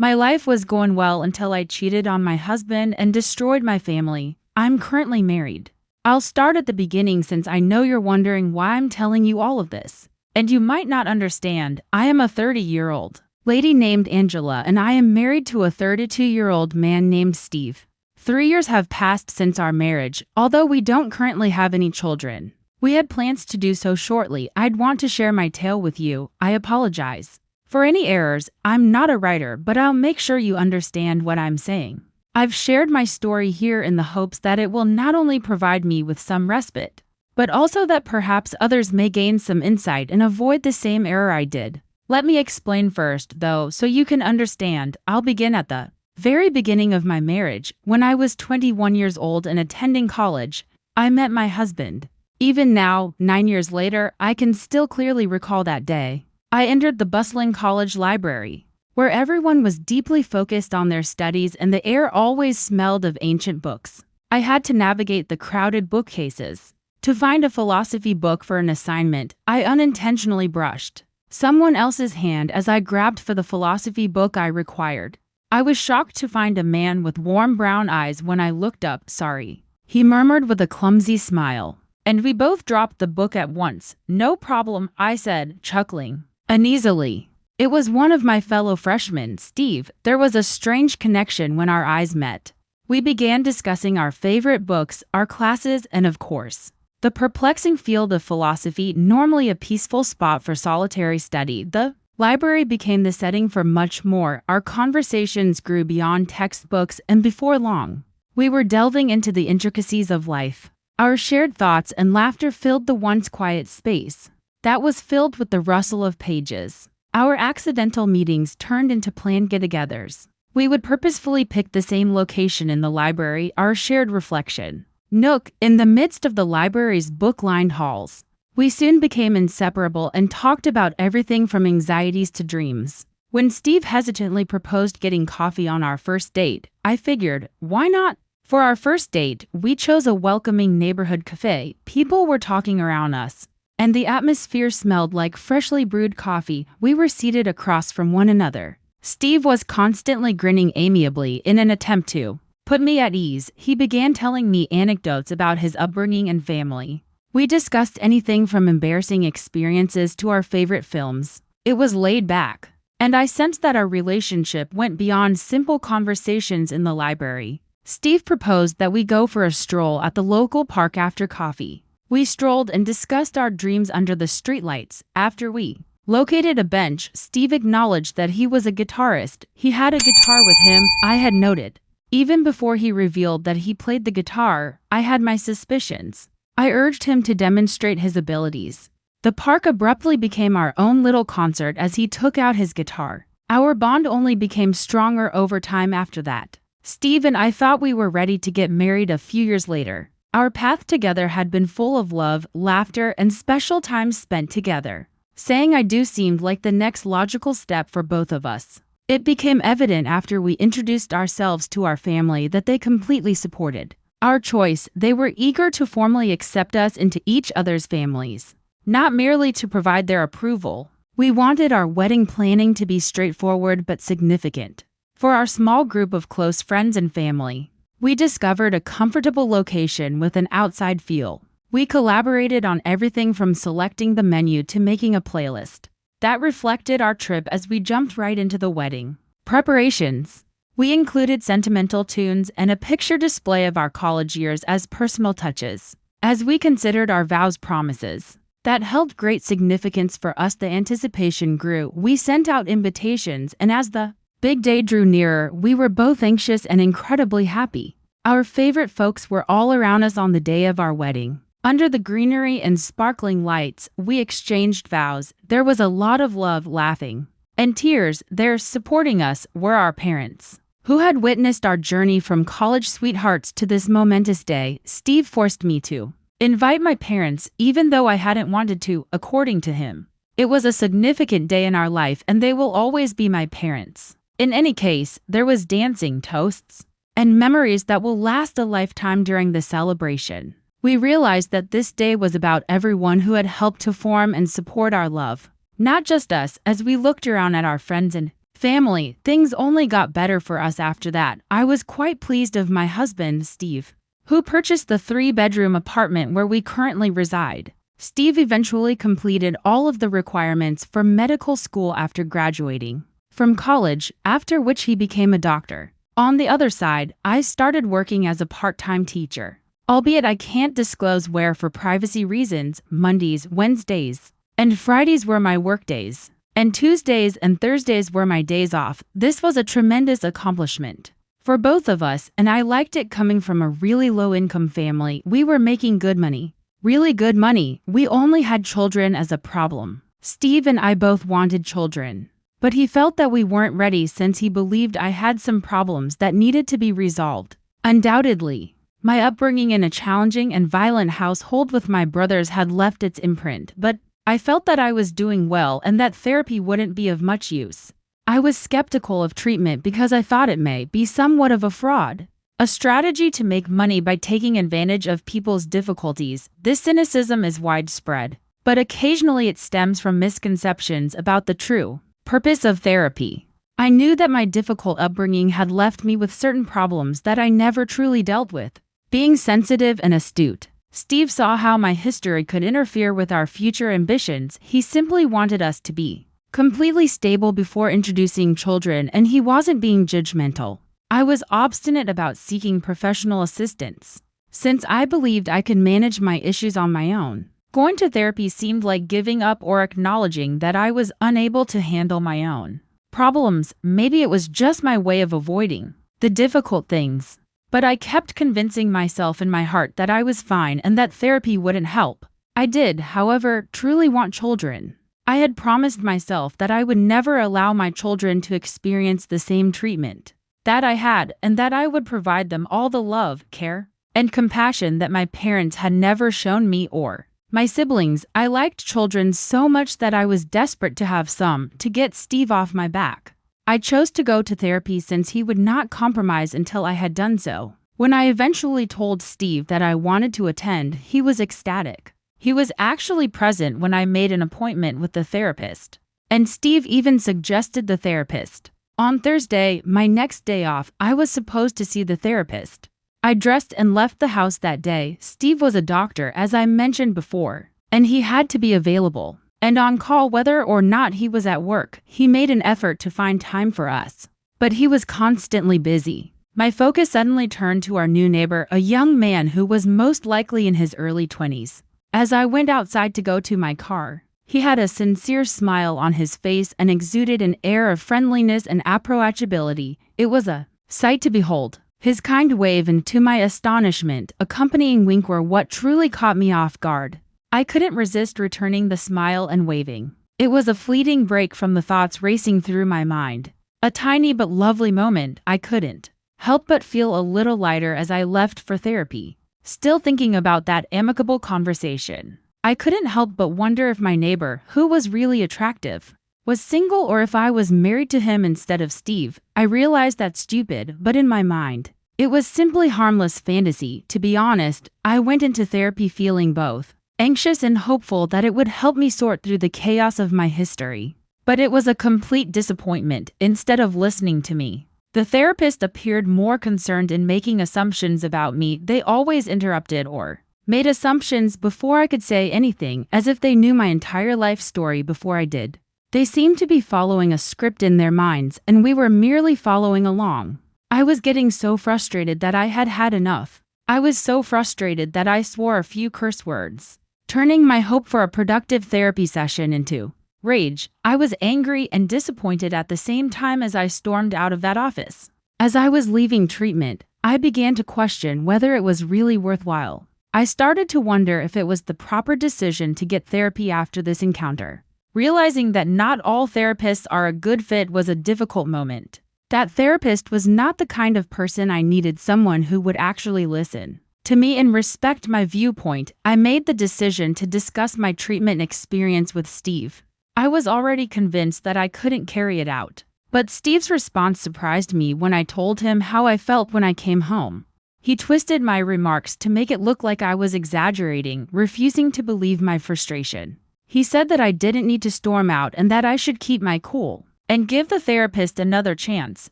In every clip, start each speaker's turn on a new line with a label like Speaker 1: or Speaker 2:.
Speaker 1: My life was going well until I cheated on my husband and destroyed my family. I'm currently married. I'll start at the beginning since I know you're wondering why I'm telling you all of this. And you might not understand, I am a 30-year-old lady named Angela and I am married to a 32-year-old man named Steve. 3 years have passed since our marriage, although we don't currently have any children. We had plans to do so shortly. I'd want to share my tale with you. I apologize for any errors. I'm not a writer, but I'll make sure you understand what I'm saying. I've shared my story here in the hopes that it will not only provide me with some respite, but also that perhaps others may gain some insight and avoid the same error I did. Let me explain first, though, so you can understand. I'll begin at the very beginning of my marriage. When I was 21 years old and attending college, I met my husband. Even now, 9 years later, I can still clearly recall that day. I entered the bustling college library, where everyone was deeply focused on their studies and the air always smelled of ancient books. I had to navigate the crowded bookcases. To find a philosophy book for an assignment, I unintentionally brushed someone else's hand as I grabbed for the philosophy book I required. I was shocked to find a man with warm brown eyes when I looked up. "Sorry," he murmured with a clumsy smile. And we both dropped the book at once. "No problem," I said, chuckling uneasily. It was one of my fellow freshmen, Steve. There was a strange connection when our eyes met. We began discussing our favorite books, our classes, and of course, the perplexing field of philosophy, normally a peaceful spot for solitary study. The library became the setting for much more. Our conversations grew beyond textbooks, and before long, we were delving into the intricacies of life. Our shared thoughts and laughter filled the once quiet space that was filled with the rustle of pages. Our accidental meetings turned into planned get-togethers. We would purposefully pick the same location in the library, our shared reflection nook, in the midst of the library's book-lined halls. We soon became inseparable and talked about everything from anxieties to dreams. When Steve hesitantly proposed getting coffee on our first date, I figured, why not? For our first date, we chose a welcoming neighborhood cafe. People were talking around us, and the atmosphere smelled like freshly brewed coffee. We were seated across from one another. Steve was constantly grinning amiably in an attempt to put me at ease. He began telling me anecdotes about his upbringing and family. We discussed anything from embarrassing experiences to our favorite films. It was laid back, and I sensed that our relationship went beyond simple conversations in the library. Steve proposed that we go for a stroll at the local park after coffee. We strolled and discussed our dreams under the streetlights. After we located a bench, Steve acknowledged that he was a guitarist. He had a guitar with him, I had noted. Even before he revealed that he played the guitar, I had my suspicions. I urged him to demonstrate his abilities. The park abruptly became our own little concert as he took out his guitar. Our bond only became stronger over time after that. Steve and I thought we were ready to get married a few years later. Our path together had been full of love, laughter, and special times spent together. Saying I do seemed like the next logical step for both of us. It became evident after we introduced ourselves to our family that they completely supported our choice. They were eager to formally accept us into each other's families, not merely to provide their approval. We wanted our wedding planning to be straightforward but significant. For our small group of close friends and family, we discovered a comfortable location with an outside feel. We collaborated on everything from selecting the menu to making a playlist that reflected our trip as we jumped right into the wedding preparations. We included sentimental tunes and a picture display of our college years as personal touches. As we considered our vows promises that held great significance for us, the anticipation grew. We sent out invitations, and as the big day drew nearer, we were both anxious and incredibly happy. Our favorite folks were all around us on the day of our wedding. Under the greenery and sparkling lights, we exchanged vows. There was a lot of love, laughing, and tears. There, supporting us, were our parents, who had witnessed our journey from college sweethearts to this momentous day. Steve forced me to invite my parents, even though I hadn't wanted to, according to him. It was a significant day in our life, and they will always be my parents. In any case, there was dancing, toasts, and memories that will last a lifetime during the celebration. We realized that this day was about everyone who had helped to form and support our love, not just us. As we looked around at our friends and family. Things only got better for us after that. I was quite pleased of my husband, Steve, who purchased the 3-bedroom apartment where we currently reside. Steve eventually completed all of the requirements for medical school after graduating from college, after which he became a doctor. On the other side, I started working as a part-time teacher. Albeit I can't disclose where for privacy reasons. Mondays, Wednesdays, and Fridays were my work days, and Tuesdays and Thursdays were my days off. This was a tremendous accomplishment for both of us, and I liked it coming from a really low-income family. We were making good money. Really good money. We only had children as a problem. Steve and I both wanted children, but he felt that we weren't ready since he believed I had some problems that needed to be resolved. Undoubtedly, my upbringing in a challenging and violent household with my brothers had left its imprint, but I felt that I was doing well and that therapy wouldn't be of much use. I was skeptical of treatment because I thought it may be somewhat of a fraud, a strategy to make money by taking advantage of people's difficulties. This cynicism is widespread, but occasionally it stems from misconceptions about the true purpose of therapy. I knew that my difficult upbringing had left me with certain problems that I never truly dealt with. Being sensitive and astute, Steve saw how my history could interfere with our future ambitions. He simply wanted us to be completely stable before introducing children, and he wasn't being judgmental. I was obstinate about seeking professional assistance, since I believed I could manage my issues on my own. Going to therapy seemed like giving up or acknowledging that I was unable to handle my own problems. Maybe it was just my way of avoiding the difficult things. But I kept convincing myself in my heart that I was fine and that therapy wouldn't help. I did, however, truly want children. I had promised myself that I would never allow my children to experience the same treatment that I had, and that I would provide them all the love, care, and compassion that my parents had never shown me or my siblings. I liked children so much that I was desperate to have some to get Steve off my back. I chose to go to therapy since he would not compromise until I had done so. When I eventually told Steve that I wanted to attend, he was ecstatic. He was actually present when I made an appointment with the therapist, and Steve even suggested the therapist. On Thursday, my next day off, I was supposed to see the therapist. I dressed and left the house that day. Steve was a doctor, as I mentioned before, and he had to be available and on call whether or not he was at work. He made an effort to find time for us, but he was constantly busy. My focus suddenly turned to our new neighbor, a young man who was most likely in his early 20s. As I went outside to go to my car, he had a sincere smile on his face and exuded an air of friendliness and approachability. It was a sight to behold. His kind wave and, to my astonishment, accompanying wink were what truly caught me off guard. I couldn't resist returning the smile and waving. It was a fleeting break from the thoughts racing through my mind. A tiny but lovely moment. I couldn't help but feel a little lighter as I left for therapy, still thinking about that amicable conversation. I couldn't help but wonder if my neighbor, who was really attractive, was single or if I was married to him instead of Steve. I realized that's stupid, but in my mind, it was simply harmless fantasy. To be honest, I went into therapy feeling both anxious and hopeful that it would help me sort through the chaos of my history. But it was a complete disappointment. Instead of listening to me, the therapist appeared more concerned in making assumptions about me. They always interrupted or made assumptions before I could say anything, as if they knew my entire life story before I did. They seemed to be following a script in their minds, and we were merely following along. I was getting so frustrated that I had had enough. I was so frustrated that I swore a few curse words, turning my hope for a productive therapy session into rage. I was angry and disappointed at the same time as I stormed out of that office. As I was leaving treatment, I began to question whether it was really worthwhile. I started to wonder if it was the proper decision to get therapy after this encounter. Realizing that not all therapists are a good fit was a difficult moment. That therapist was not the kind of person I needed, someone who would actually listen to me and respect my viewpoint. I made the decision to discuss my treatment experience with Steve. I was already convinced that I couldn't carry it out, but Steve's response surprised me when I told him how I felt when I came home. He twisted my remarks to make it look like I was exaggerating, refusing to believe my frustration. He said that I didn't need to storm out and that I should keep my cool. and give the therapist another chance,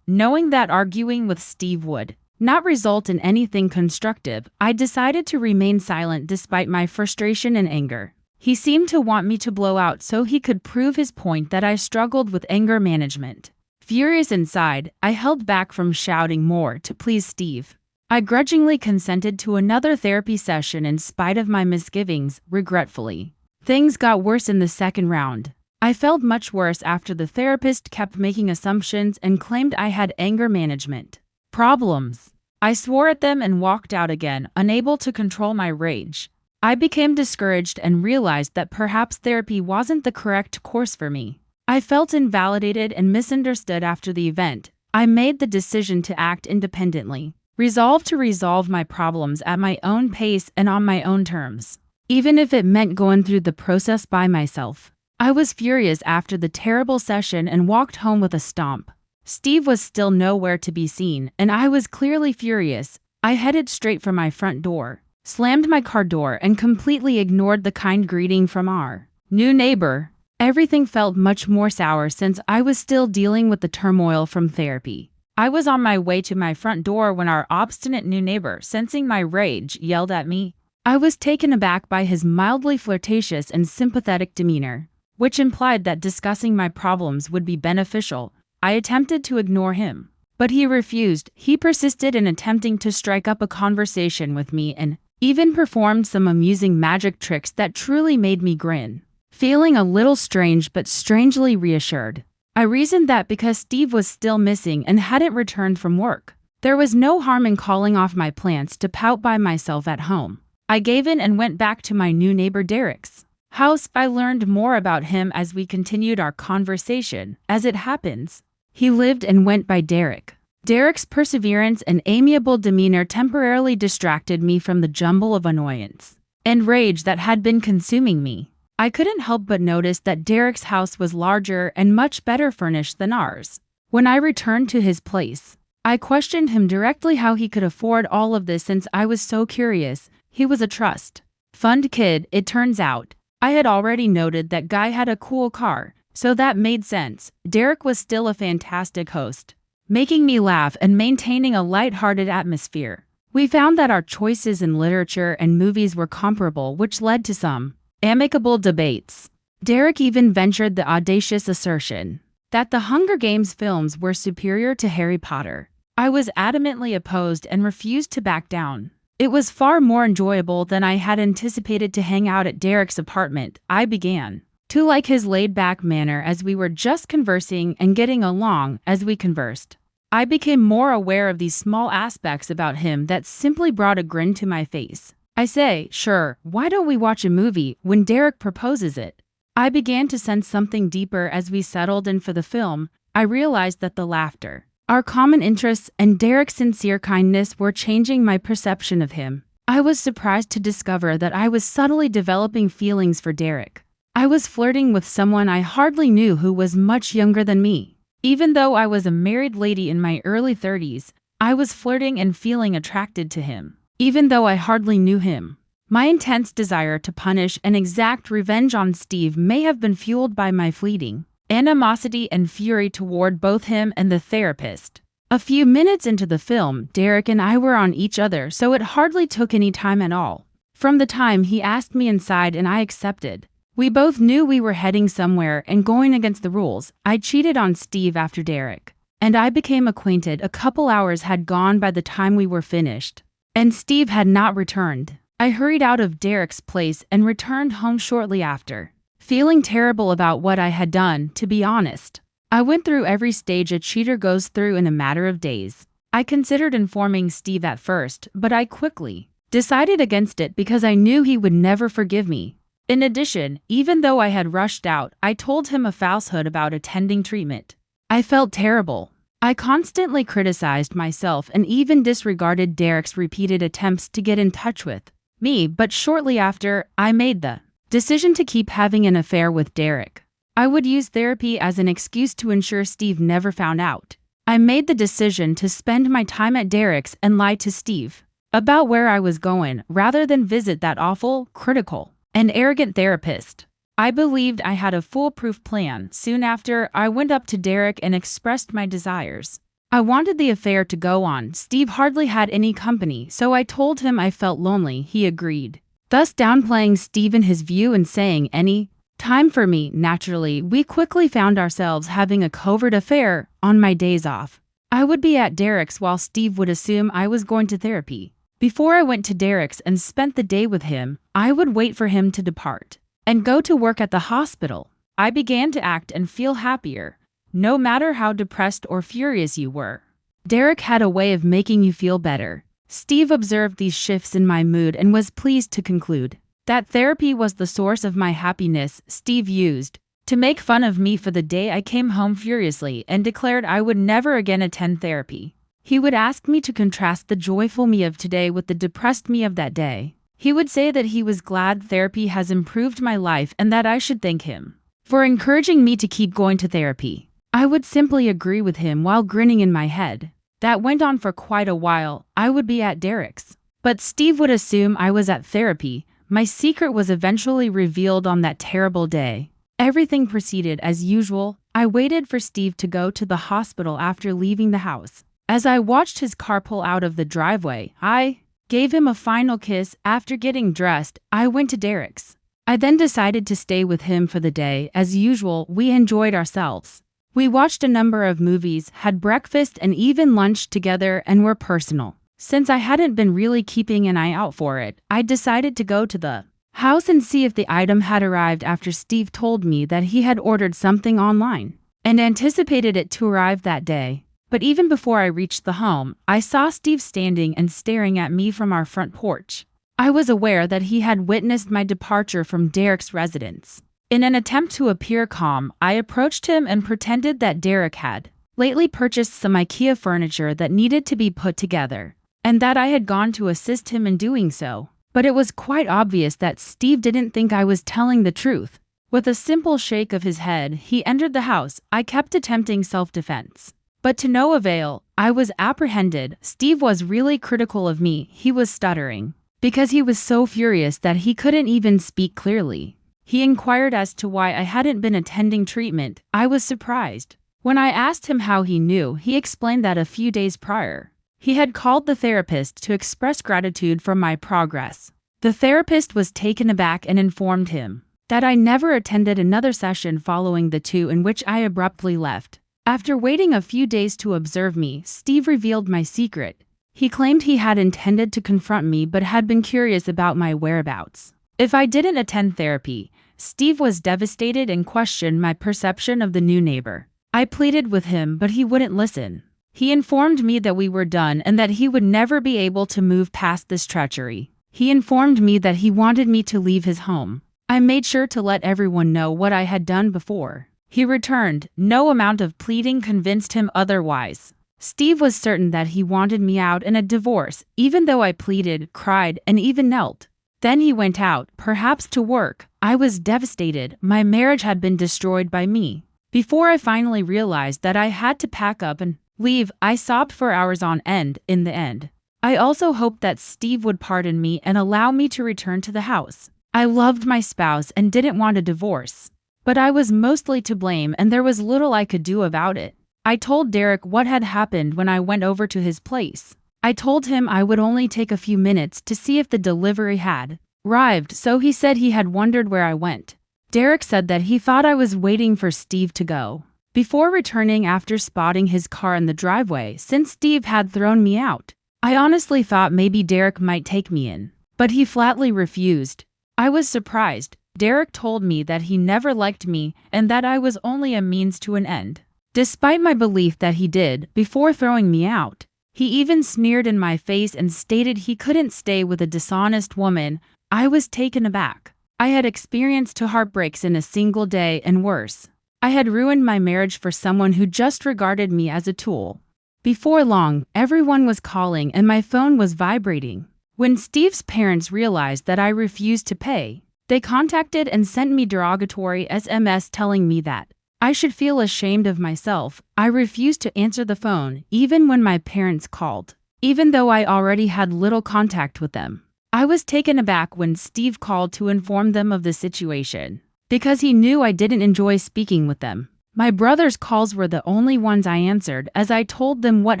Speaker 1: knowing that arguing with Steve would not result in anything constructive. I decided to remain silent despite my frustration and anger. He seemed to want me to blow out so he could prove his point that I struggled with anger management. Furious inside, I held back from shouting more to please Steve. I grudgingly consented to another therapy session in spite of my misgivings, regretfully. Things got worse in the second round. I felt much worse after the therapist kept making assumptions and claimed I had anger management problems. I swore at them and walked out again, unable to control my rage. I became discouraged and realized that perhaps therapy wasn't the correct course for me. I felt invalidated and misunderstood after the event. I made the decision to act independently, resolved to resolve my problems at my own pace and on my own terms, even if it meant going through the process by myself. I was furious after the terrible session and walked home with a stomp. Steve was still nowhere to be seen, and I was clearly furious. I headed straight for my front door, slammed my car door, and completely ignored the kind greeting from our new neighbor. Everything felt much more sour since I was still dealing with the turmoil from therapy. I was on my way to my front door when our obstinate new neighbor, sensing my rage, yelled at me. I was taken aback by his mildly flirtatious and sympathetic demeanor, which implied that discussing my problems would be beneficial. I attempted to ignore him, but he refused. He persisted in attempting to strike up a conversation with me and even performed some amusing magic tricks that truly made me grin. Feeling a little strange but strangely reassured, I reasoned that because Steve was still missing and hadn't returned from work, there was no harm in calling off my plans to pout by myself at home. I gave in and went back to my new neighbor Derek's house. I learned more about him as we continued our conversation. As it happens, he lived and went by Derek. Derek's perseverance and amiable demeanor temporarily distracted me from the jumble of annoyance and rage that had been consuming me. I couldn't help but notice that Derek's house was larger and much better furnished than ours. When I returned to his place, I questioned him directly how he could afford all of this since I was so curious. He was a trust fund kid, it turns out. I had already noted that guy had a cool car, so that made sense. Derek was still a fantastic host, making me laugh and maintaining a light-hearted atmosphere. We found that our choices in literature and movies were comparable, which led to some amicable debates. Derek even ventured the audacious assertion that the Hunger Games films were superior to Harry Potter. I was adamantly opposed and refused to back down. It was far more enjoyable than I had anticipated to hang out at Derek's apartment. I began to like his laid-back manner as we were just conversing and getting along as we conversed. I became more aware of these small aspects about him that simply brought a grin to my face. I say, sure, why don't we watch a movie when Derek proposes it? I began to sense something deeper as we settled in for the film. I realized that the laughter, our common interests, and Derek's sincere kindness were changing my perception of him. I was surprised to discover that I was subtly developing feelings for Derek. I was flirting with someone I hardly knew who was much younger than me. Even though I was a married lady in my early 30s, I was flirting and feeling attracted to him, even though I hardly knew him. My intense desire to punish and exact revenge on Steve may have been fueled by my fleeting animosity and fury toward both him and the therapist. A few minutes into the film, Derek and I were on each other, so it hardly took any time at all. From the time he asked me inside and I accepted, we both knew we were heading somewhere and going against the rules. I cheated on Steve after Derek and I became acquainted. A couple hours had gone by the time we were finished, and Steve had not returned. I hurried out of Derek's place and returned home shortly after, feeling terrible about what I had done. To be honest, I went through every stage a cheater goes through in a matter of days. I considered informing Steve at first, but I quickly decided against it because I knew he would never forgive me. In addition, even though I had rushed out, I told him a falsehood about attending treatment. I felt terrible. I constantly criticized myself and even disregarded Derek's repeated attempts to get in touch with me, but shortly after, I made the decision to keep having an affair with Derek. I would use therapy as an excuse to ensure Steve never found out. I made the decision to spend my time at Derek's and lie to Steve about where I was going rather than visit that awful, critical, and arrogant therapist. I believed I had a foolproof plan. Soon after, I went up to Derek and expressed my desires. I wanted the affair to go on. Steve hardly had any company, so I told him I felt lonely. He agreed, thus downplaying Steve and his view and saying any time for me. Naturally, we quickly found ourselves having a covert affair on my days off. I would be at Derek's while Steve would assume I was going to therapy. Before I went to Derek's and spent the day with him, I would wait for him to depart and go to work at the hospital. I began to act and feel happier, no matter how depressed or furious you were. Derek had a way of making you feel better. Steve observed these shifts in my mood and was pleased to conclude that therapy was the source of my happiness. Steve used to make fun of me for the day I came home furiously and declared I would never again attend therapy. He would ask me to contrast the joyful me of today with the depressed me of that day. He would say that he was glad therapy has improved my life and that I should thank him for encouraging me to keep going to therapy. I would simply agree with him while grinning in my head. That went on for quite a while. I would be at Derek's, but Steve would assume I was at therapy. My secret was eventually revealed on that terrible day. Everything proceeded as usual. I waited for Steve to go to the hospital after leaving the house. As I watched his car pull out of the driveway, I gave him a final kiss. After getting dressed, I went to Derek's. I then decided to stay with him for the day. As usual, we enjoyed ourselves. We watched a number of movies, had breakfast and even lunch together, and were personal. Since I hadn't been really keeping an eye out for it, I decided to go to the house and see if the item had arrived after Steve told me that he had ordered something online and anticipated it to arrive that day. But even before I reached the home, I saw Steve standing and staring at me from our front porch. I was aware that he had witnessed my departure from Derek's residence. In an attempt to appear calm, I approached him and pretended that Derek had lately purchased some IKEA furniture that needed to be put together, and that I had gone to assist him in doing so. But it was quite obvious that Steve didn't think I was telling the truth. With a simple shake of his head, he entered the house. I kept attempting self-defense, but to no avail. I was apprehended. Steve was really critical of me. He was stuttering because he was so furious that he couldn't even speak clearly. He inquired as to why I hadn't been attending treatment. I was surprised. When I asked him how he knew, he explained that a few days prior, he had called the therapist to express gratitude for my progress. The therapist was taken aback and informed him that I never attended another session following the two in which I abruptly left. After waiting a few days to observe me, Steve revealed my secret. He claimed he had intended to confront me but had been curious about my whereabouts. If I didn't attend therapy, Steve was devastated and questioned my perception of the new neighbor. I pleaded with him, but he wouldn't listen. He informed me that we were done and that he would never be able to move past this treachery. He informed me that he wanted me to leave his home. I made sure to let everyone know what I had done before. He returned. No amount of pleading convinced him otherwise. Steve was certain that he wanted me out in a divorce, even though I pleaded, cried, and even knelt. Then he went out, perhaps to work. I was devastated. My marriage had been destroyed by me. Before I finally realized that I had to pack up and leave, I sobbed for hours on end. In the end, I also hoped that Steve would pardon me and allow me to return to the house. I loved my spouse and didn't want a divorce. But I was mostly to blame and there was little I could do about it. I told Derek what had happened when I went over to his place. I told him I would only take a few minutes to see if the delivery had arrived, so he said he had wondered where I went. Derek said that he thought I was waiting for Steve to go before returning after spotting his car in the driveway since Steve had thrown me out. I honestly thought maybe Derek might take me in, but he flatly refused. I was surprised. Derek told me that he never liked me and that I was only a means to an end. Despite my belief that he did, before throwing me out, he even sneered in my face and stated he couldn't stay with a dishonest woman. I was taken aback. I had experienced two heartbreaks in a single day and worse. I had ruined my marriage for someone who just regarded me as a tool. Before long, everyone was calling and my phone was vibrating. When Steve's parents realized that I refused to pay, they contacted and sent me derogatory SMS telling me that I should feel ashamed of myself. I refused to answer the phone, even when my parents called, even though I already had little contact with them. I was taken aback when Steve called to inform them of the situation. because he knew I didn't enjoy speaking with them. My brother's calls were the only ones I answered as I told them what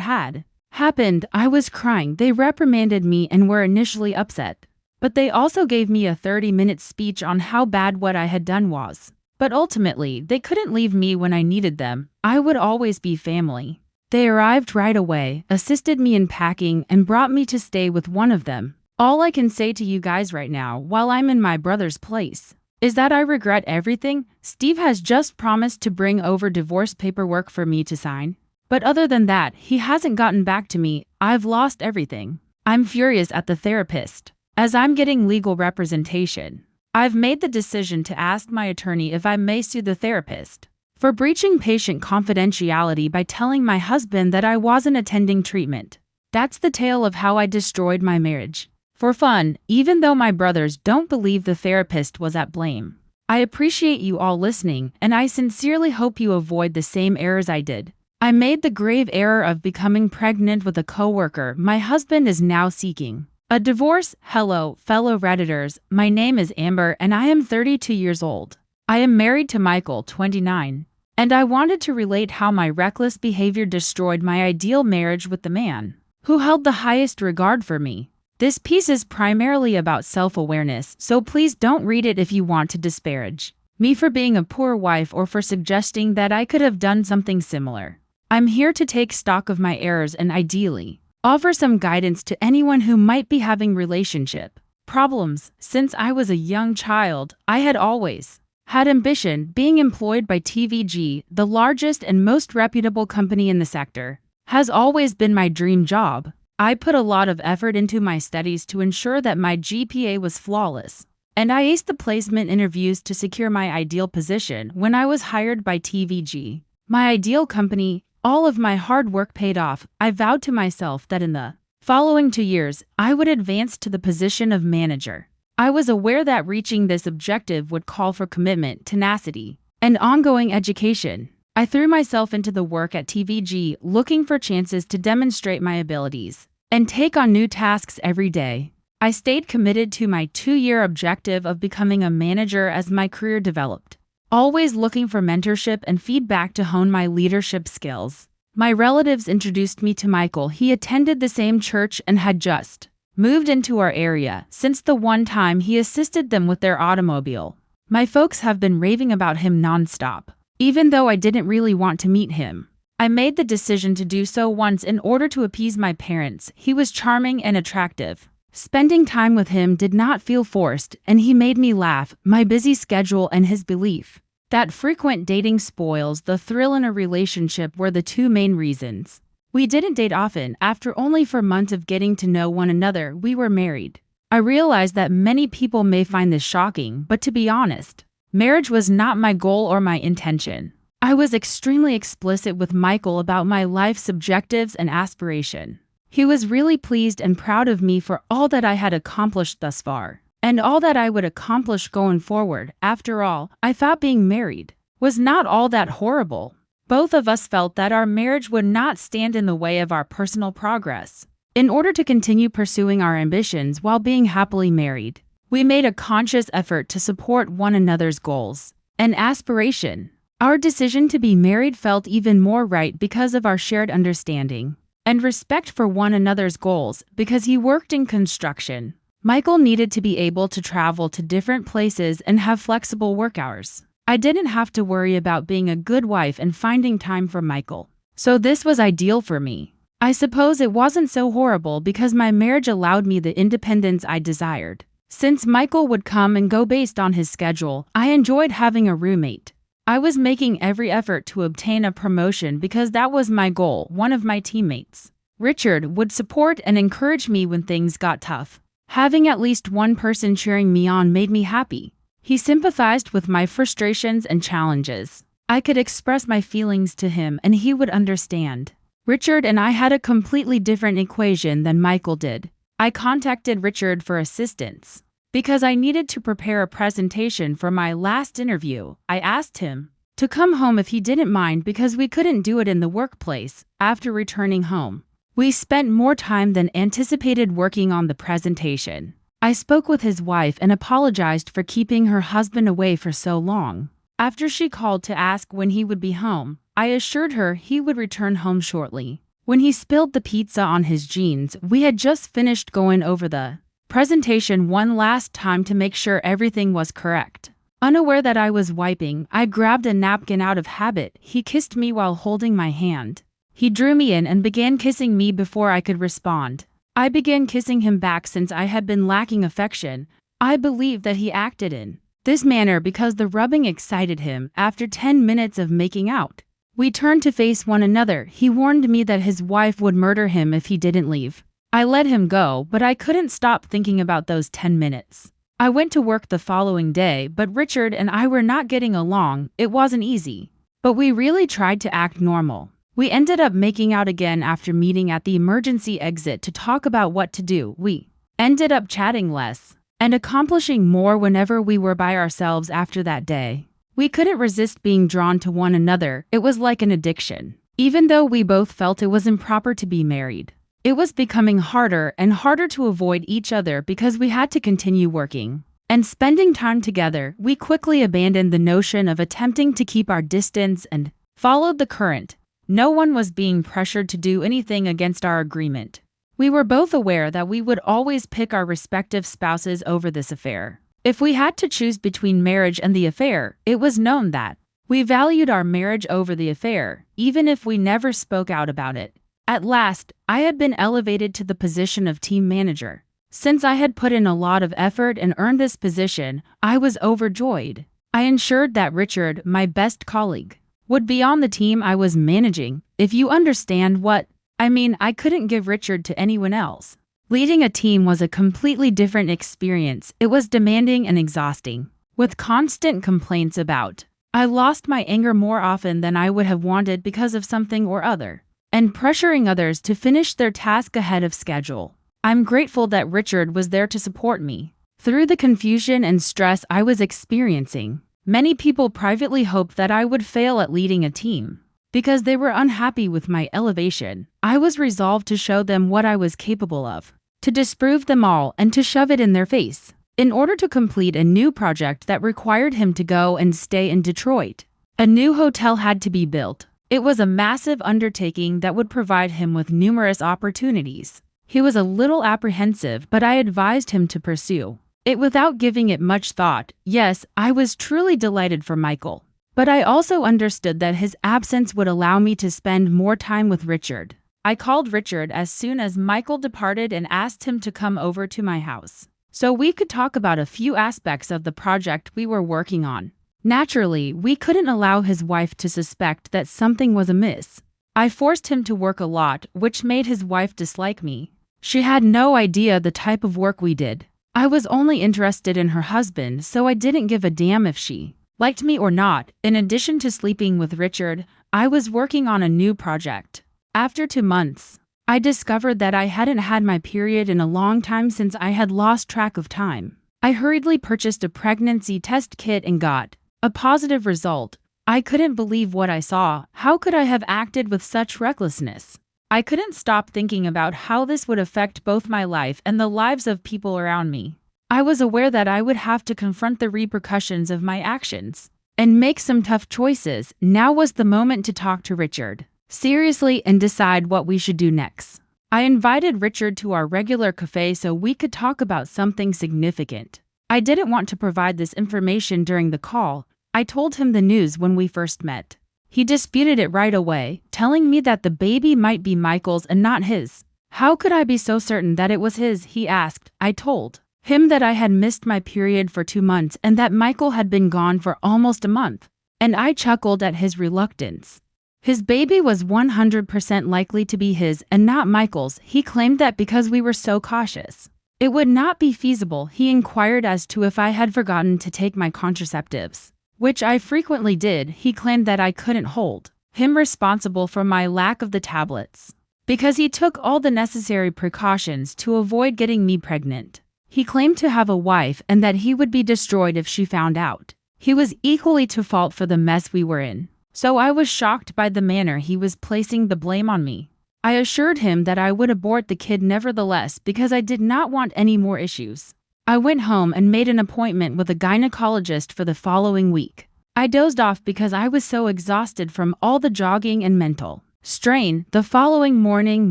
Speaker 1: had happened. I was crying. They reprimanded me and were initially upset. But they also gave me a 30-minute speech on how bad what I had done was. But ultimately, they couldn't leave me when I needed them. I would always be family. They arrived right away, assisted me in packing, and brought me to stay with one of them. All I can say to you guys right now, while I'm in my brother's place, is that I regret everything. Steve has just promised to bring over divorce paperwork for me to sign. But other than that, he hasn't gotten back to me. I've lost everything. I'm furious at the therapist, as I'm getting legal representation. I've made the decision to ask my attorney if I may sue the therapist for breaching patient confidentiality by telling my husband that I wasn't attending treatment. That's the tale of how I destroyed my marriage. For fun, even though my brothers don't believe the therapist was at blame. I appreciate you all listening, and I sincerely hope you avoid the same errors I did. I made the grave error of becoming pregnant with a coworker my husband is now seeking a divorce. Hello, fellow Redditors, my name is Amber and I am 32 years old. I am married to Michael, 29, and I wanted to relate how my reckless behavior destroyed my ideal marriage with the man who held the highest regard for me. This piece is primarily about self-awareness, so please don't read it if you want to disparage me for being a poor wife or for suggesting that I could have done something similar. I'm here to take stock of my errors and ideally offer some guidance to anyone who might be having relationship problems. Since I was a young child, I had always had ambition. Being employed by TVG, the largest and most reputable company in the sector, has always been my dream job. I put a lot of effort into my studies to ensure that my GPA was flawless, and I aced the placement interviews to secure my ideal position when I was hired by TVG, my ideal company. All of my hard work paid off. I vowed to myself that in the following 2 years, I would advance to the position of manager. I was aware that reaching this objective would call for commitment, tenacity, and ongoing education. I threw myself into the work at TVG, looking for chances to demonstrate my abilities and take on new tasks every day. I stayed committed to my 2-year objective of becoming a manager as my career developed, always looking for mentorship and feedback to hone my leadership skills. My relatives introduced me to Michael. He attended the same church and had just moved into our area since the one time he assisted them with their automobile. My folks have been raving about him nonstop. Even though I didn't really want to meet him, I made the decision to do so once in order to appease my parents. He was charming and attractive. Spending time with him did not feel forced, and he made me laugh. My busy schedule and his belief that frequent dating spoils the thrill in a relationship were the two main reasons. We didn't date often. After only 4 months of getting to know one another, we were married. I realized that many people may find this shocking, but to be honest, marriage was not my goal or my intention. I was extremely explicit with Michael about my life's objectives and aspiration. He was really pleased and proud of me for all that I had accomplished thus far, and all that I would accomplish going forward. After all, I thought being married was not all that horrible. Both of us felt that our marriage would not stand in the way of our personal progress. In order to continue pursuing our ambitions while being happily married, we made a conscious effort to support one another's goals and aspiration. Our decision to be married felt even more right because of our shared understanding and respect for one another's goals. Because he worked in construction, Michael needed to be able to travel to different places and have flexible work hours. I didn't have to worry about being a good wife and finding time for Michael, so this was ideal for me. I suppose it wasn't so horrible because my marriage allowed me the independence I desired. Since Michael would come and go based on his schedule, I enjoyed having a roommate. I was making every effort to obtain a promotion because that was my goal. One of my teammates, Richard, would support and encourage me when things got tough. Having at least one person cheering me on made me happy. He sympathized with my frustrations and challenges. I could express my feelings to him and he would understand. Richard and I had a completely different equation than Michael did. I contacted Richard for assistance because I needed to prepare a presentation for my last interview. I asked him to come home if he didn't mind because we couldn't do it in the workplace. After returning home, we spent more time than anticipated working on the presentation. I spoke with his wife and apologized for keeping her husband away for so long. After she called to ask when he would be home, I assured her he would return home shortly. When he spilled the pizza on his jeans, we had just finished going over the presentation one last time to make sure everything was correct. Unaware that I was wiping, I grabbed a napkin out of habit. He kissed me while holding my hand. He drew me in and began kissing me before I could respond. I began kissing him back since I had been lacking affection. I believe that he acted in this manner because the rubbing excited him. After 10 minutes of making out, we turned to face one another. He warned me that his wife would murder him if he didn't leave. I let him go, but I couldn't stop thinking about those 10 minutes. I went to work the following day, but Richard and I were not getting along. It wasn't easy, but we really tried to act normal. We ended up making out again after meeting at the emergency exit to talk about what to do. We ended up chatting less and accomplishing more whenever we were by ourselves after that day. We couldn't resist being drawn to one another. It was like an addiction. Even though we both felt it was improper to be married, it was becoming harder and harder to avoid each other because we had to continue working and spending time together. We quickly abandoned the notion of attempting to keep our distance and followed the current. No one was being pressured to do anything against our agreement. We were both aware that we would always pick our respective spouses over this affair. If we had to choose between marriage and the affair, it was known that we valued our marriage over the affair, even if we never spoke out about it. At last, I had been elevated to the position of team manager. Since I had put in a lot of effort and earned this position, I was overjoyed. I ensured that Richard, my best colleague, would be on the team I was managing. If you understand what I mean, I couldn't give Richard to anyone else. Leading a team was a completely different experience. It was demanding and exhausting, with constant complaints about. I lost my anger more often than I would have wanted because of something or other, and pressuring others to finish their task ahead of schedule. I'm grateful that Richard was there to support me through the confusion and stress I was experiencing. Many people privately hoped that I would fail at leading a team because they were unhappy with my elevation. I was resolved to show them what I was capable of, to disprove them all and to shove it in their face. In order to complete a new project that required him to go and stay in Detroit, a new hotel had to be built. It was a massive undertaking that would provide him with numerous opportunities. He was a little apprehensive, but I advised him to pursue it without giving it much thought. Yes, I was truly delighted for Michael, but I also understood that his absence would allow me to spend more time with Richard. I called Richard as soon as Michael departed and asked him to come over to my house so we could talk about a few aspects of the project we were working on. Naturally, we couldn't allow his wife to suspect that something was amiss. I forced him to work a lot, which made his wife dislike me. She had no idea the type of work we did. I was only interested in her husband, so I didn't give a damn if she liked me or not. In addition to sleeping with Richard, I was working on a new project. After 2 months, I discovered that I hadn't had my period in a long time since I had lost track of time. I hurriedly purchased a pregnancy test kit and got a positive result. I couldn't believe what I saw. How could I have acted with such recklessness? I couldn't stop thinking about how this would affect both my life and the lives of people around me. I was aware that I would have to confront the repercussions of my actions and make some tough choices. Now was the moment to talk to Richard seriously and decide what we should do next. I invited Richard to our regular cafe so we could talk about something significant. I didn't want to provide this information during the call. I told him the news when we first met. He disputed it right away, telling me that the baby might be Michael's and not his. How could I be so certain that it was his, he asked. I told him that I had missed my period for 2 months and that Michael had been gone for almost a month, and I chuckled at his reluctance. His baby was 100% likely to be his and not Michael's. He claimed that because we were so cautious, it would not be feasible. He inquired as to if I had forgotten to take my contraceptives, which I frequently did. He claimed that I couldn't hold him responsible for my lack of the tablets because he took all the necessary precautions to avoid getting me pregnant. He claimed to have a wife and that he would be destroyed if she found out. He was equally to fault for the mess we were in, so I was shocked by the manner he was placing the blame on me. I assured him that I would abort the kid nevertheless because I did not want any more issues. I went home and made an appointment with a gynecologist for the following week. I dozed off because I was so exhausted from all the jogging and mental strain. The following morning,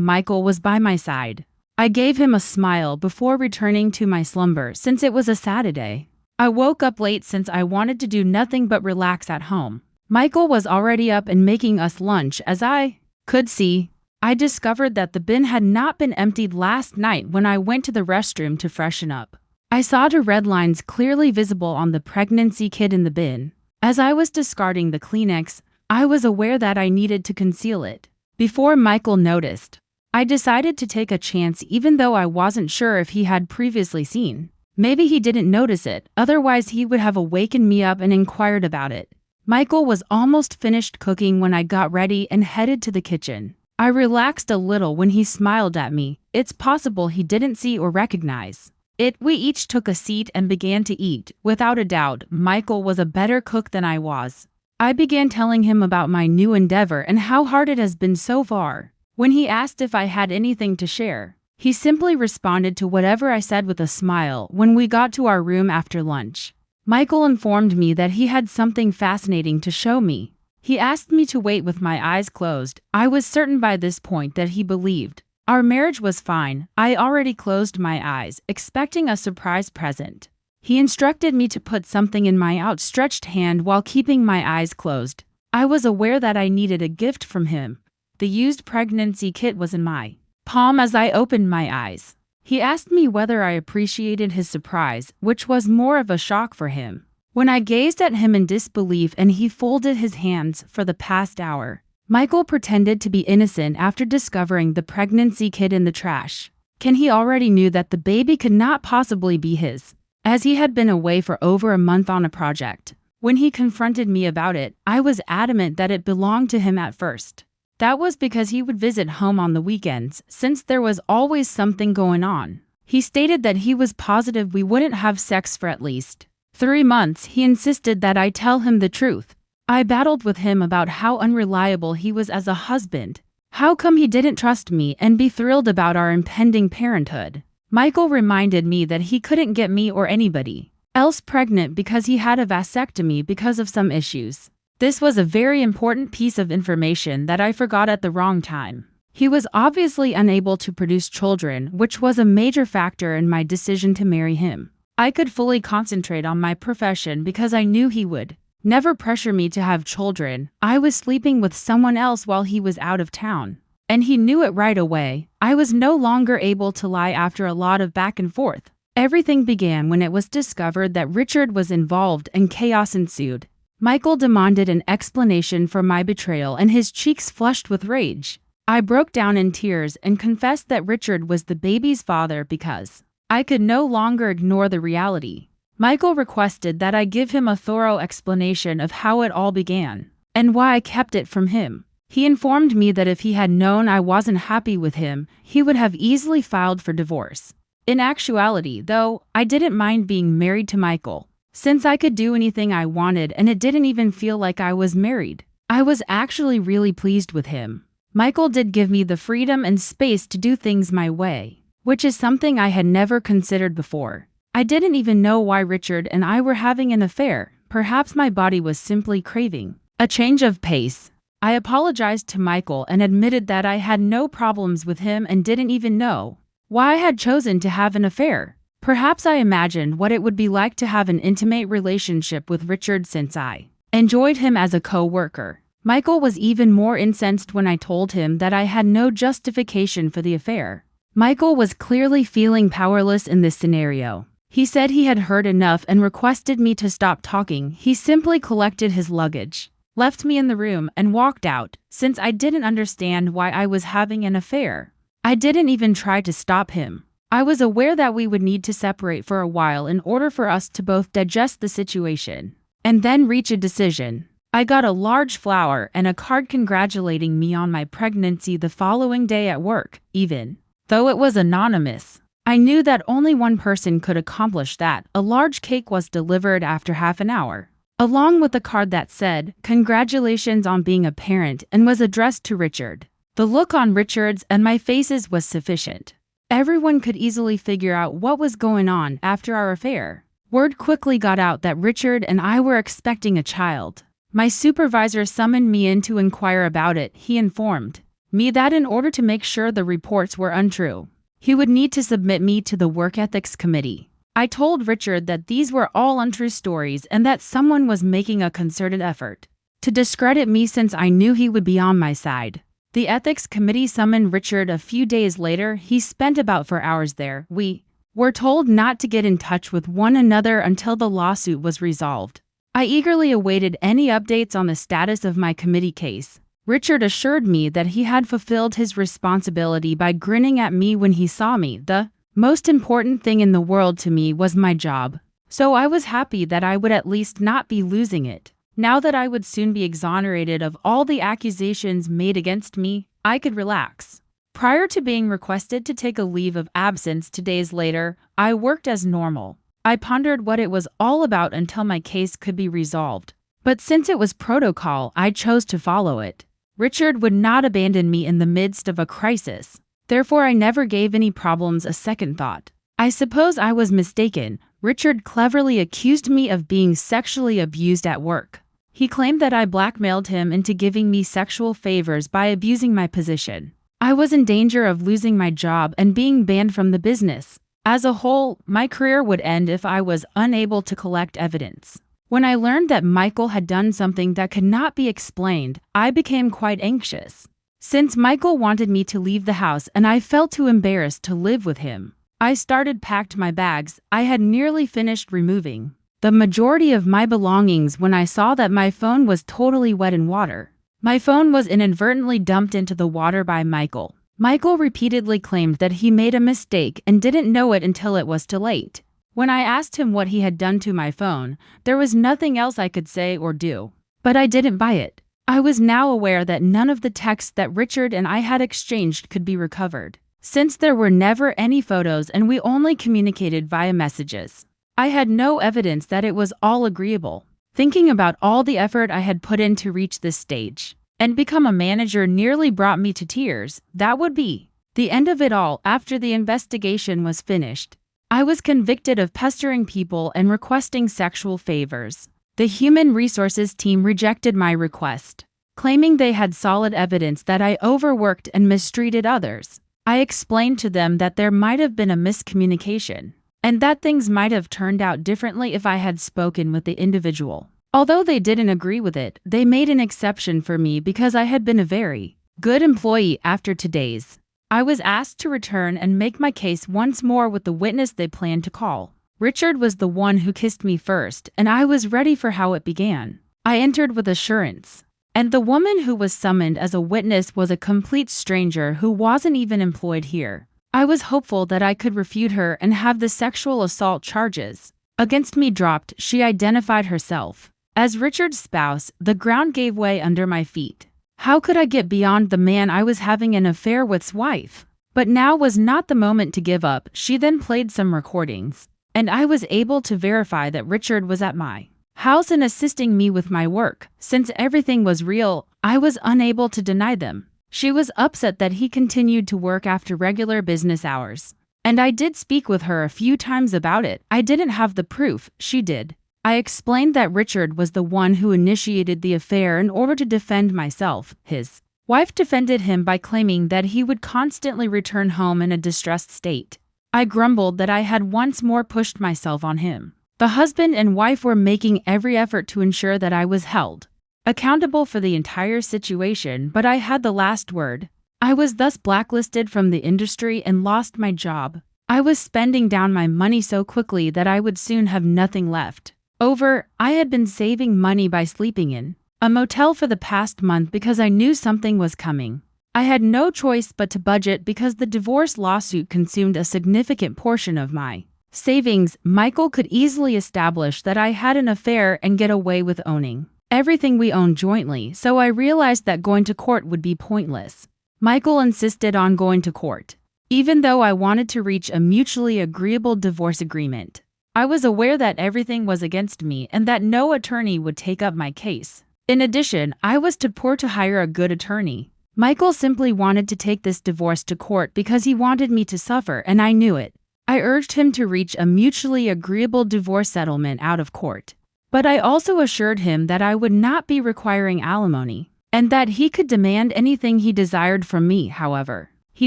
Speaker 1: Michael was by my side. I gave him a smile before returning to my slumber since it was a Saturday. I woke up late since I wanted to do nothing but relax at home. Michael was already up and making us lunch. As I could see, I discovered that the bin had not been emptied last night when I went to the restroom to freshen up. I saw the red lines clearly visible on the pregnancy kit in the bin. As I was discarding the Kleenex, I was aware that I needed to conceal it. Before Michael noticed, I decided to take a chance even though I wasn't sure if he had previously seen. Maybe he didn't notice it, otherwise he would have awakened me up and inquired about it. Michael was almost finished cooking when I got ready and headed to the kitchen. I relaxed a little when he smiled at me. It's possible he didn't see or recognize it. We each took a seat and began to eat. Without a doubt, Michael was a better cook than I was. I began telling him about my new endeavor and how hard it has been so far. When he asked if I had anything to share, he simply responded to whatever I said with a smile. When we got to our room after lunch, Michael informed me that he had something fascinating to show me. He asked me to wait with my eyes closed. I was certain by this point that he believed our marriage was fine. I already closed my eyes, expecting a surprise present. He instructed me to put something in my outstretched hand while keeping my eyes closed. I was aware that I needed a gift from him. The used pregnancy kit was in my palm as I opened my eyes. He asked me whether I appreciated his surprise, which was more of a shock for him. When I gazed at him in disbelief and he folded his hands. For the past hour, Michael pretended to be innocent after discovering the pregnancy kit in the trash. He already knew that the baby could not possibly be his, as he had been away for over a month on a project. When he confronted me about it, I was adamant that it belonged to him at first. That was because he would visit home on the weekends, since there was always something going on. He stated that he was positive we wouldn't have sex for at least 3 months. He insisted that I tell him the truth. I battled with him about how unreliable he was as a husband. How come he didn't trust me and be thrilled about our impending parenthood? Michael reminded me that he couldn't get me or anybody else pregnant because he had a vasectomy because of some issues. This was a very important piece of information that I forgot at the wrong time. He was obviously unable to produce children, which was a major factor in my decision to marry him. I could fully concentrate on my profession because I knew he would never pressure me to have children. I was sleeping with someone else while he was out of town, and he knew it right away. I was no longer able to lie after a lot of back and forth. Everything began when it was discovered that Richard was involved and chaos ensued. Michael demanded an explanation for my betrayal and his cheeks flushed with rage. I broke down in tears and confessed that Richard was the baby's father because I could no longer ignore the reality. Michael requested that I give him a thorough explanation of how it all began and why I kept it from him. He informed me that if he had known I wasn't happy with him, he would have easily filed for divorce. In actuality, though, I didn't mind being married to Michael, since I could do anything I wanted and it didn't even feel like I was married. I was actually really pleased with him. Michael did give me the freedom and space to do things my way, which is something I had never considered before. I didn't even know why Richard and I were having an affair. Perhaps my body was simply craving a change of pace. I apologized to Michael and admitted that I had no problems with him and didn't even know why I had chosen to have an affair. Perhaps I imagined what it would be like to have an intimate relationship with Richard since I enjoyed him as a co-worker. Michael was even more incensed when I told him that I had no justification for the affair. Michael was clearly feeling powerless in this scenario. He said he had heard enough and requested me to stop talking. He simply collected his luggage, left me in the room, and walked out. Since I didn't understand why I was having an affair, I didn't even try to stop him. I was aware that we would need to separate for a while in order for us to both digest the situation and then reach a decision. I got a large flower and a card congratulating me on my pregnancy the following day at work. Even though it was anonymous, I knew that only one person could accomplish that. A large cake was delivered after half an hour, along with a card that said, "Congratulations on being a parent," and was addressed to Richard. The look on Richard's and my faces was sufficient everyone could easily figure out what was going on after our affair. Word quickly got out that Richard and I were expecting a child. My supervisor summoned me in to inquire about it. He informed me that in order to make sure the reports were untrue, he would need to submit me to the work ethics committee. I told Richard that these were all untrue stories and that someone was making a concerted effort to discredit me since I knew he would be on my side. The ethics committee summoned Richard a few days later. He spent about 4 hours there. We were told not to get in touch with one another until the lawsuit was resolved. I eagerly awaited any updates on the status of my committee case. Richard assured me that he had fulfilled his responsibility by grinning at me when he saw me. The most important thing in the world to me was my job, so I was happy that I would at least not be losing it. Now that I would soon be exonerated of all the accusations made against me, I could relax. Prior to being requested to take a leave of absence 2 days later, I worked as normal. I pondered what it was all about until my case could be resolved. But since it was protocol, I chose to follow it. Richard would not abandon me in the midst of a crisis. Therefore, I never gave any problems a second thought. I suppose I was mistaken. Richard cleverly accused me of being sexually abused at work. He claimed that I blackmailed him into giving me sexual favors by abusing my position. I was in danger of losing my job and being banned from the business. As a whole, my career would end if I was unable to collect evidence. When I learned that Michael had done something that could not be explained, I became quite anxious. Since Michael wanted me to leave the house and I felt too embarrassed to live with him, I packed my bags. I had nearly finished removing the majority of my belongings when I saw that my phone was totally wet in water. My phone was inadvertently dumped into the water by Michael. Michael repeatedly claimed that he made a mistake and didn't know it until it was too late. When I asked him what he had done to my phone, there was nothing else I could say or do. But I didn't buy it. I was now aware that none of the texts that Richard and I had exchanged could be recovered, since there were never any photos and we only communicated via messages. I had no evidence that it was all agreeable. Thinking about all the effort I had put in to reach this stage and become a manager nearly brought me to tears. That would be the end of it all after the investigation was finished. I was convicted of pestering people and requesting sexual favors. The human resources team rejected my request, claiming they had solid evidence that I overworked and mistreated others. I explained to them that there might have been a miscommunication, and that things might have turned out differently if I had spoken with the individual. Although they didn't agree with it, they made an exception for me because I had been a very good employee. After 2 days, I was asked to return and make my case once more with the witness they planned to call. Richard was the one who kissed me first, and I was ready for how it began. I entered with assurance, and the woman who was summoned as a witness was a complete stranger who wasn't even employed here. I was hopeful that I could refute her and have the sexual assault charges against me dropped. She identified herself as Richard's spouse. The ground gave way under my feet. How could I get beyond the man I was having an affair with's wife? But now was not the moment to give up. She then played some recordings, and I was able to verify that Richard was at my house and assisting me with my work. Since everything was real, I was unable to deny them. She was upset that he continued to work after regular business hours, and I did speak with her a few times about it. I didn't have the proof, she did. I explained that Richard was the one who initiated the affair in order to defend myself. His wife defended him by claiming that he would constantly return home in a distressed state. I grumbled that I had once more pushed myself on him. The husband and wife were making every effort to ensure that I was held accountable for the entire situation, but I had the last word. I was thus blacklisted from the industry and lost my job. I was spending down my money so quickly that I would soon have nothing left over. I had been saving money by sleeping in a motel for the past month because I knew something was coming. I had no choice but to budget because the divorce lawsuit consumed a significant portion of my savings. Michael could easily establish that I had an affair and get away with owning everything we owned jointly, so I realized that going to court would be pointless. Michael insisted on going to court, even though I wanted to reach a mutually agreeable divorce agreement. I was aware that everything was against me and that no attorney would take up my case. In addition, I was too poor to hire a good attorney. Michael simply wanted to take this divorce to court because he wanted me to suffer, and I knew it. I urged him to reach a mutually agreeable divorce settlement out of court. But I also assured him that I would not be requiring alimony, and that he could demand anything he desired from me. However, he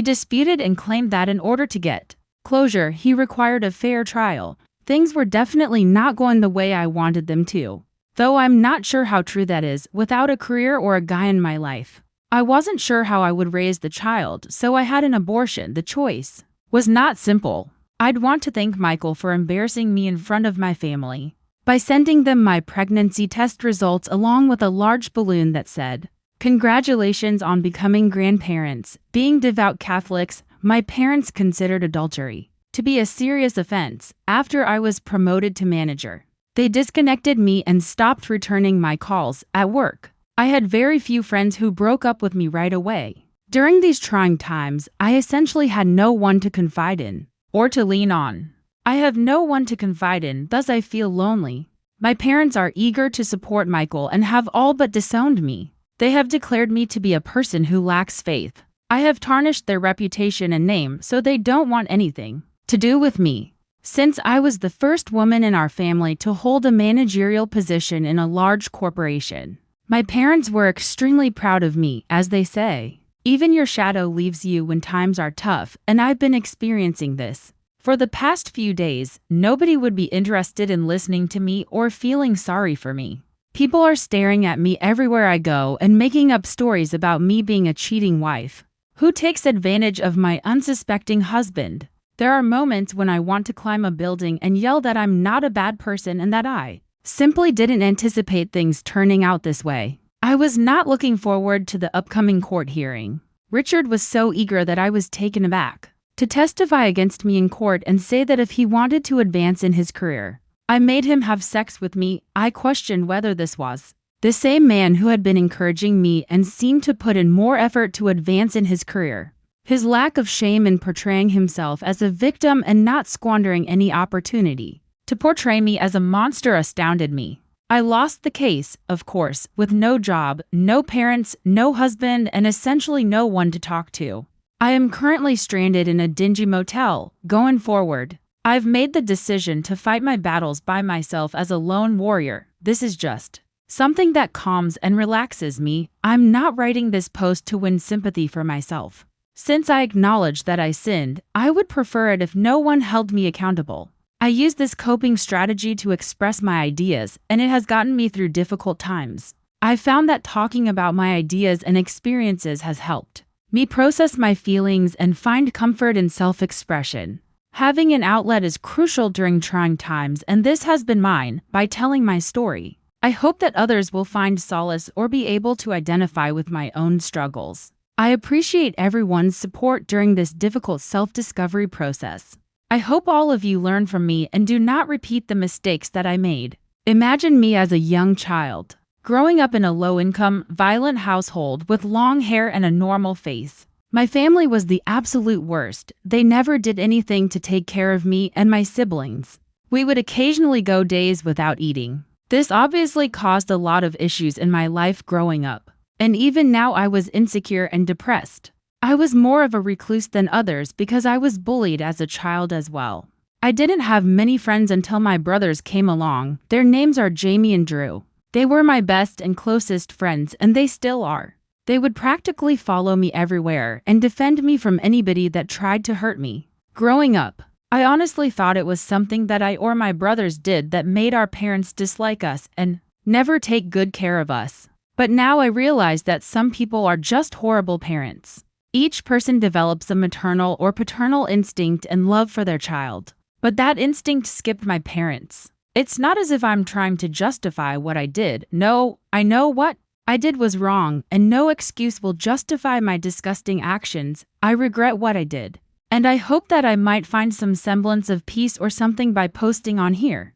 Speaker 1: disputed and claimed that in order to get closure, he required a fair trial. Things were definitely not going the way I wanted them to, though I'm not sure how true that is. Without a career or a guy in my life, I wasn't sure how I would raise the child, so I had an abortion. The choice was not simple. I'd want to thank Michael for embarrassing me in front of my family by sending them my pregnancy test results along with a large balloon that said, "Congratulations on becoming grandparents." Being devout Catholics, my parents considered adultery to be a serious offense. After I was promoted to manager, they disconnected me and stopped returning my calls. At work, I had very few friends who broke up with me right away. During these trying times, I essentially had no one to confide in or to lean on. I have no one to confide in, thus I feel lonely. My parents are eager to support Michael and have all but disowned me. They have declared me to be a person who lacks faith. I have tarnished their reputation and name, so they don't want anything to do with me. Since I was the first woman in our family to hold a managerial position in a large corporation, my parents were extremely proud of me. As they say, even your shadow leaves you when times are tough, and I've been experiencing this. For the past few days, nobody would be interested in listening to me or feeling sorry for me. People are staring at me everywhere I go and making up stories about me being a cheating wife who takes advantage of my unsuspecting husband. There are moments when I want to climb a building and yell that I'm not a bad person and that I simply didn't anticipate things turning out this way. I was not looking forward to the upcoming court hearing. Richard was so eager that I was taken aback to testify against me in court and say that if he wanted to advance in his career, I made him have sex with me. I questioned whether this was the same man who had been encouraging me and seemed to put in more effort to advance in his career. His lack of shame in portraying himself as a victim and not squandering any opportunity to portray me as a monster astounded me. I lost the case, of course, with no job, no parents, no husband, and essentially no one to talk to. I am currently stranded in a dingy motel. Going forward, I've made the decision to fight my battles by myself as a lone warrior. This is just something that calms and relaxes me. I'm not writing this post to win sympathy for myself. Since I acknowledge that I sinned, I would prefer it if no one held me accountable. I use this coping strategy to express my ideas, and it has gotten me through difficult times. I found that talking about my ideas and experiences has helped me process my feelings and find comfort in self-expression. Having an outlet is crucial during trying times, and this has been mine by telling my story. I hope that others will find solace or be able to identify with my own struggles. I appreciate everyone's support during this difficult self-discovery process. I hope all of you learn from me and do not repeat the mistakes that I made. Imagine me as a young child, growing up in a low-income, violent household with long hair and a normal face. My family was the absolute worst. They never did anything to take care of me and my siblings. We would occasionally go days without eating. This obviously caused a lot of issues in my life growing up. And even now I was insecure and depressed. I was more of a recluse than others because I was bullied as a child as well. I didn't have many friends until my brothers came along. Their names are Jamie and Drew. They were my best and closest friends, and they still are. They would practically follow me everywhere and defend me from anybody that tried to hurt me. Growing up, I honestly thought it was something that I or my brothers did that made our parents dislike us and never take good care of us. But now I realize that some people are just horrible parents. Each person develops a maternal or paternal instinct and love for their child. But that instinct skipped my parents. It's not as if I'm trying to justify what I did. No, I know what I did was wrong, and no excuse will justify my disgusting actions. I regret what I did. And I hope that I might find some semblance of peace or something by posting on here.